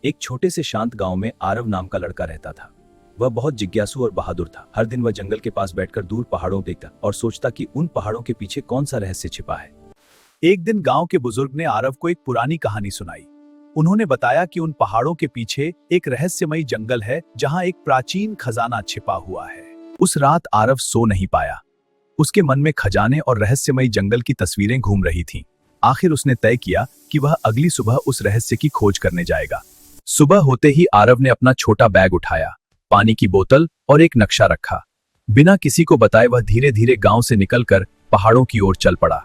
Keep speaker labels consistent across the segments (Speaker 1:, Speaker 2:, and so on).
Speaker 1: एक छोटे से शांत गांव में आरव नाम का लड़का रहता था। वह बहुत जिज्ञासु और बहादुर था। हर दिन वह जंगल के पास बैठकर दूर पहाड़ों देखता और सोचता कि उन पहाड़ों के पीछे कौन सा रहस्य छिपा है। एक दिन गांव के बुजुर्ग ने आरव को एक पुरानी कहानी सुनाई। उन्होंने बताया कि उन पहाड़ों के पीछे एक रहस्यमयी जंगल है जहां एक प्राचीन खजाना छिपा हुआ है। उस रात आरव सो नहीं पाया। उसके मन में खजाने और रहस्यमयी जंगल की तस्वीरें घूम रही थीं। आखिर उसने तय किया कि वह अगली सुबह उस रहस्य की खोज करने जाएगा। सुबह होते ही आरव ने अपना छोटा बैग उठाया, पानी की बोतल और एक नक्शा रखा। बिना किसी को बताए वह धीरे धीरे गांव से निकलकर पहाड़ों की ओर चल पड़ा।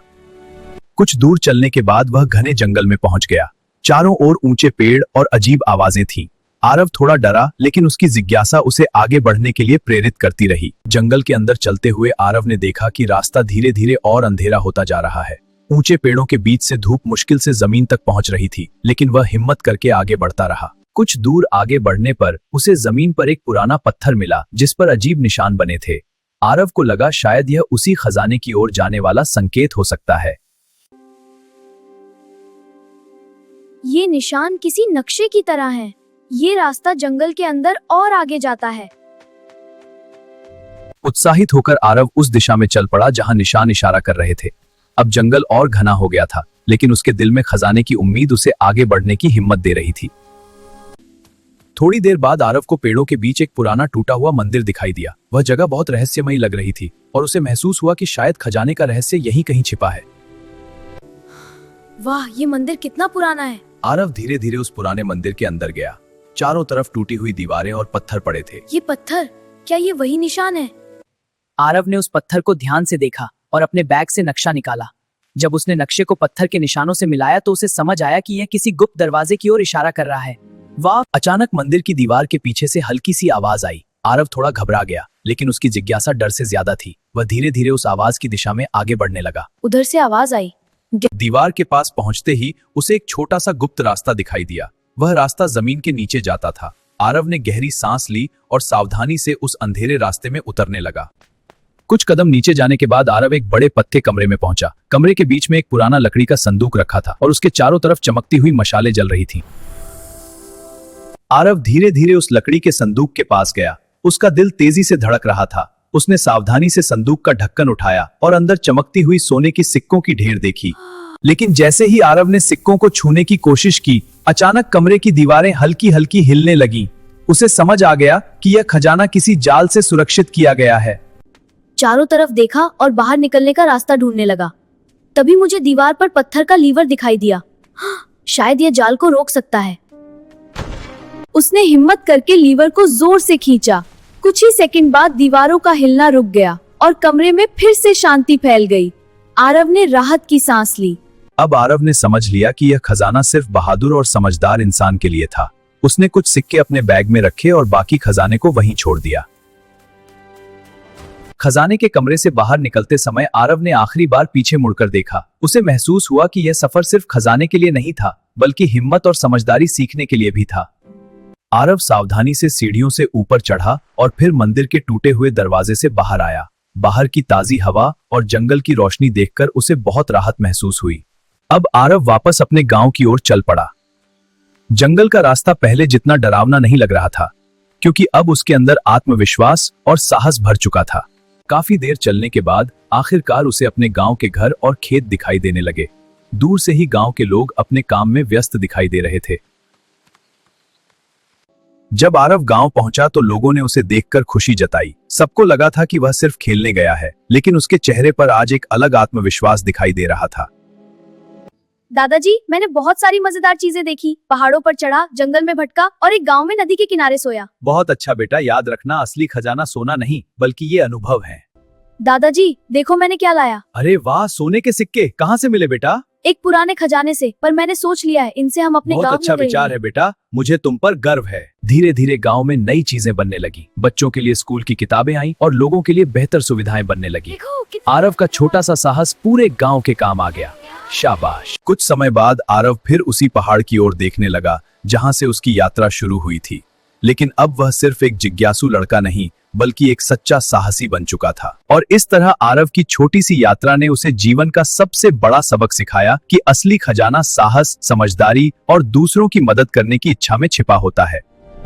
Speaker 1: कुछ दूर चलने के बाद वह घने जंगल में पहुंच गया। चारों ओर ऊंचे पेड़ और अजीब आवाजें थीं। आरव थोड़ा डरा, लेकिन उसकी जिज्ञासा उसे आगे बढ़ने के लिए प्रेरित करती रही। जंगल के अंदर चलते हुए आरव ने देखा कि रास्ता धीरे धीरे और अंधेरा होता जा रहा है। ऊंचे पेड़ों के बीच से धूप मुश्किल से जमीन तक पहुंच रही थी, लेकिन वह हिम्मत करके आगे बढ़ता रहा। कुछ दूर आगे बढ़ने पर उसे जमीन पर एक पुराना पत्थर मिला जिस पर अजीब निशान बने थे। आरव को लगा शायद यह उसी खजाने की ओर जाने वाला संकेत हो सकता है।
Speaker 2: ये निशान किसी नक्शे की तरह है। ये रास्ता जंगल के अंदर और आगे जाता है।
Speaker 1: उत्साहित होकर आरव उस दिशा में चल पड़ा जहां निशान इशारा कर रहे थे। अब जंगल और घना हो गया था, लेकिन उसके दिल में खजाने की उम्मीद उसे आगे बढ़ने की हिम्मत दे रही थी। थोड़ी देर बाद आरव को पेड़ों के बीच एक पुराना टूटा हुआ मंदिर दिखाई दिया। वह जगह बहुत रहस्यमयी लग रही थी और उसे महसूस हुआ कि शायद खजाने का रहस्य यहीं कहीं छिपा है।
Speaker 2: वाह, ये मंदिर कितना पुराना है।
Speaker 1: आरव धीरे धीरे उस पुराने मंदिर के अंदर गया। चारों तरफ टूटी हुई दीवारें और पत्थर पड़े थे।
Speaker 2: ये पत्थर, क्या ये वही निशान है?
Speaker 3: आरव ने उस पत्थर को ध्यान से देखा और अपने बैग से नक्शा निकाला। जब उसने नक्शे को पत्थर के निशानों से मिलाया तो उसे समझ आया कि यह किसी गुप्त दरवाजे की ओर इशारा कर रहा है। वाह!
Speaker 1: अचानक मंदिर की दीवार के पीछे से हल्की सी आवाज आई। आरव थोड़ा घबरा गया, लेकिन उसकी जिज्ञासा डर से ज्यादा थी। वह धीरे धीरे उस आवाज की दिशा में आगे बढ़ने लगा।
Speaker 2: उधर से आवाज आई।
Speaker 1: दीवार के पास पहुंचते ही उसे एक छोटा सा गुप्त रास्ता दिखाई दिया। वह रास्ता जमीन के नीचे जाता था। आरव ने गहरी सांस ली और सावधानी से उस अंधेरे रास्ते में उतरने लगा। कुछ कदम नीचे जाने के बाद आरव एक बड़े पक्के कमरे में पहुंचा। कमरे के बीच में एक पुराना लकड़ी का संदूक रखा था और उसके चारों तरफ चमकती हुई मशालें जल रही थीं। आरव धीरे धीरे उस लकड़ी के संदूक के पास गया। उसका दिल तेजी से धड़क रहा था। उसने सावधानी से संदूक का ढक्कन उठाया और अंदर चमकती हुई सोने की सिक्कों की ढेर देखी। लेकिन जैसे ही आरव ने सिक्कों को छूने की कोशिश की, अचानक कमरे की दीवारें हल्की हल्की हिलने लगीं। उसे समझ आ गया कि यह खजाना किसी जाल से सुरक्षित किया गया है।
Speaker 2: चारों तरफ देखा और बाहर निकलने का रास्ता ढूंढने लगा। तभी मुझे दीवार पर पत्थर का लीवर दिखाई दिया। शायद यह जाल को रोक सकता है। उसने हिम्मत करके लीवर को जोर से खींचा। कुछ ही सेकंड बाद दीवारों का हिलना रुक गया और कमरे में फिर से शांति फैल गई। आरव ने राहत की सांस ली।
Speaker 1: अब आरव ने समझ लिया कि यह खजाना सिर्फ बहादुर और समझदार इंसान के लिए था। उसने कुछ सिक्के अपने बैग में रखे और बाकी खजाने को वहीं छोड़ दिया। खजाने के कमरे से बाहर निकलते समय आरव ने आखिरी बार पीछे मुड़कर देखा। उसे महसूस हुआ कि यह सफर सिर्फ खजाने के लिए नहीं था, बल्कि हिम्मत और समझदारी सीखने के लिए भी था। आरव सावधानी से सीढ़ियों से ऊपर चढ़ा और फिर मंदिर के टूटे हुए दरवाजे से बाहर आया। बाहर की ताजी हवा और जंगल की रोशनी देखकर उसे बहुत राहत महसूस हुई। अब आरव वापस अपने गांव की ओर चल पड़ा। जंगल का रास्ता पहले जितना डरावना नहीं लग रहा था, क्योंकि अब उसके अंदर आत्मविश्वास और साहस भर चुका था। काफी देर चलने के बाद आखिरकार उसे अपने गांव के घर और खेत दिखाई देने लगे। दूर से ही गांव के लोग अपने काम में व्यस्त दिखाई दे रहे थे। जब आरव गांव पहुंचा तो लोगों ने उसे देखकर खुशी जताई। सबको लगा था कि वह सिर्फ खेलने गया है, लेकिन उसके चेहरे पर आज एक अलग आत्मविश्वास दिखाई दे रहा था।
Speaker 2: दादाजी, मैंने बहुत सारी मजेदार चीजें देखी। पहाड़ों पर चढ़ा, जंगल में भटका और एक गांव में नदी के किनारे सोया।
Speaker 1: बहुत अच्छा बेटा, याद रखना असली खजाना सोना नहीं बल्कि ये अनुभव है।
Speaker 2: दादाजी, देखो मैंने क्या लाया।
Speaker 1: अरे वाह, सोने के सिक्के कहाँ से मिले बेटा?
Speaker 2: एक पुराने खजाने से, पर मैंने सोच लिया है इनसे हम अपने
Speaker 1: बहुत
Speaker 2: गांव
Speaker 1: अच्छा
Speaker 2: में
Speaker 1: विचार है बेटा, मुझे तुम पर गर्व है। धीरे धीरे गांव में नई चीजें बनने लगी। बच्चों के लिए स्कूल की किताबें आईं और लोगों के लिए बेहतर सुविधाएं बनने लगी। आरव का छोटा सा साहस पूरे गांव के काम आ गया। शाबाश। कुछ समय बाद आरव फिर उसी पहाड़ की ओर देखने लगा जहां से उसकी यात्रा शुरू हुई थी। लेकिन अब वह सिर्फ एक जिज्ञासु लड़का नहीं बल्कि एक सच्चा साहसी बन चुका था। और इस तरह आरव की छोटी सी यात्रा ने उसे जीवन का सबसे बड़ा सबक सिखाया कि असली खजाना साहस, समझदारी और दूसरों की मदद करने की इच्छा में छिपा होता है।